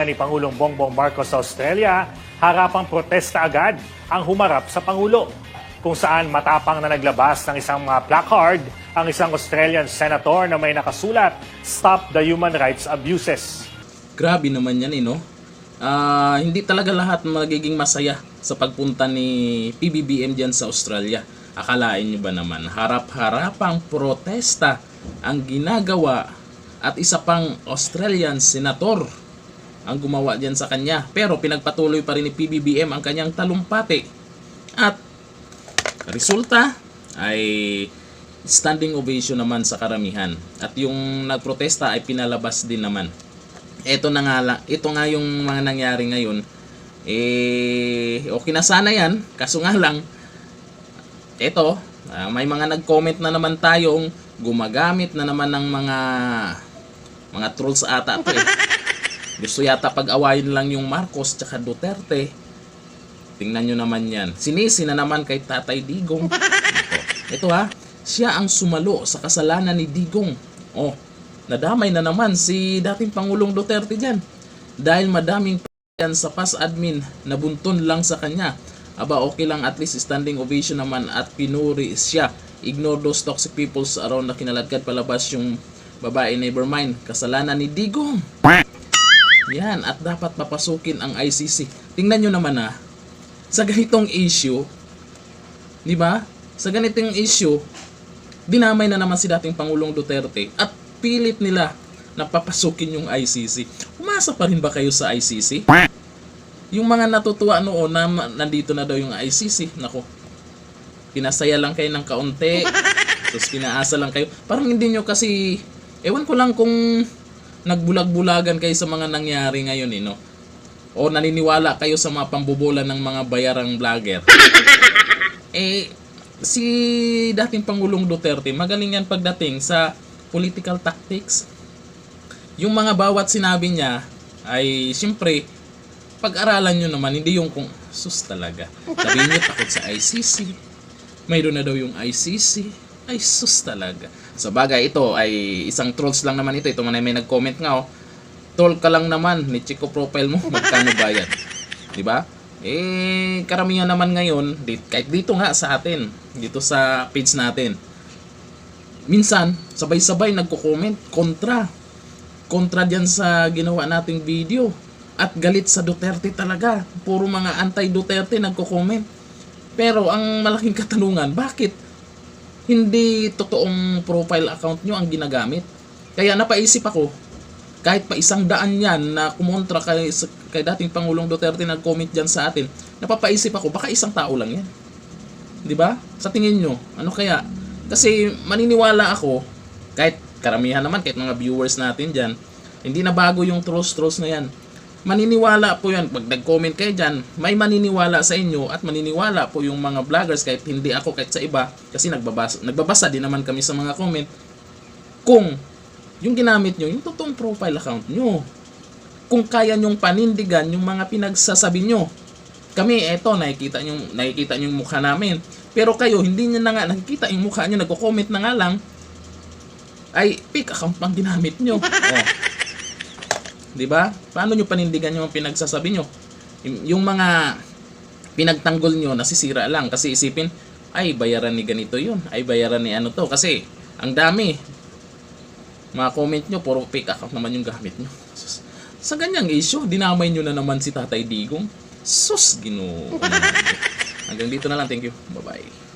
Ni Pangulong Bongbong Marcos sa Australia, harapang protesta agad ang humarap sa Pangulo, kung saan matapang na naglabas ng isang placard ang isang Australian senator na may nakasulat, "Stop the Human Rights Abuses." Grabe naman yan no? Hindi talaga lahat magiging masaya sa pagpunta ni PBBM dyan sa Australia. Akalain nyo ba naman, harap-harapang protesta ang ginagawa at isa pang Australian senator ang gumawa dyan sa kanya. Pero pinagpatuloy pa rin ni PBBM ang kanyang talumpati. At resulta ay standing ovation naman sa karamihan. At yung nagprotesta ay pinalabas din naman. Ito nga yung mga nangyari ngayon. Okay na sana yan. Kaso nga lang, may mga nag-comment na naman tayong gumagamit na naman ng mga trolls ata ito Gusto yata pag-awayin lang yung Marcos tsaka Duterte. Tingnan nyo naman yan. Sinisi na naman kay Tatay Digong. Ito siya ang sumalo sa kasalanan ni Digong. Nadamay na naman si dating Pangulong Duterte dyan. Dahil madaming yan sa PAS admin na bunton lang sa kanya. Aba, okay lang, at least standing ovation naman at pinuri siya. Ignore those toxic peoples around na kinaladkad palabas yung babae, never mind. Kasalanan ni Digong. Yan, at dapat papasukin ang ICC. Tingnan nyo naman sa ganitong issue, di ba? Sa ganitong issue, dinamay na naman si dating Pangulong Duterte at pilit nila na papasukin yung ICC. Umasa pa rin ba kayo sa ICC? Yung mga natutuwa noon na nandito na daw yung ICC, nako, pinasaya lang kayo ng kaunti, tapos pinaasa lang kayo. Parang hindi nyo kasi, ewan ko lang kung nagbulag-bulagan kayo sa mga nangyari ngayon o naniniwala kayo sa mga pambobola ng mga bayarang vlogger. Si dating Pangulong Duterte, magaling yan pagdating sa political tactics. Yung mga bawat sinabi niya ay siyempre pag-aralan nyo naman, hindi yung kung sus talaga. Sabihin nyo takot sa ICC, mayroon na daw yung ICC, ay sus talaga. Sa bagay, ito ay isang trolls lang naman ito. Ito man ay may nag-comment nga troll ka lang naman, ni Chico profile mo, magkano bayad? Diba? Karamihan naman ngayon, kahit dito nga sa atin, dito sa page natin, minsan, sabay-sabay nagko-comment, kontra dyan sa ginawa nating video. At galit sa Duterte talaga. Puro mga anti-Duterte nagko-comment. Pero ang malaking katanungan, bakit hindi totoong profile account nyo ang ginagamit? Kaya napaisip ako, kahit pa 100 yan na kumontra kay dating Pangulong Duterte nag-comment dyan sa atin, napapaisip ako, baka isang tao lang yan. Diba? Sa tingin nyo, ano kaya? Kasi maniniwala ako, kahit karamihan naman, kahit mga viewers natin dyan, hindi na bago yung trolls na yan. Maniniwala po yan. Pag nag-comment kayo dyan, may maniniwala sa inyo at maniniwala po yung mga vloggers, kahit hindi ako, kahit sa iba, kasi nagbabasa din naman kami sa mga comment, kung yung ginamit nyo, yung totoong profile account nyo, kung kaya nyong panindigan yung mga pinagsasabi nyo. Kami, nakikita nyo yung mukha namin. Pero kayo, hindi nyo na nga nakikita yung mukha nyo, nagko-comment na nga lang, ay fake account pang ginamit nyo. Diba? Paano nyo panindigan yung pinagsasabi nyo? Yung mga pinagtanggol nyo, nasisira lang. Kasi isipin, ay bayaran ni ganito yun. Ay bayaran ni ano to. Kasi ang dami. Mga comment nyo, puro fake account naman yung gamit nyo. Sa ganyang issue, dinamay nyo na naman si Tatay Digong. Sus, Ginoo. Hanggang dito na lang. Thank you. Bye-bye.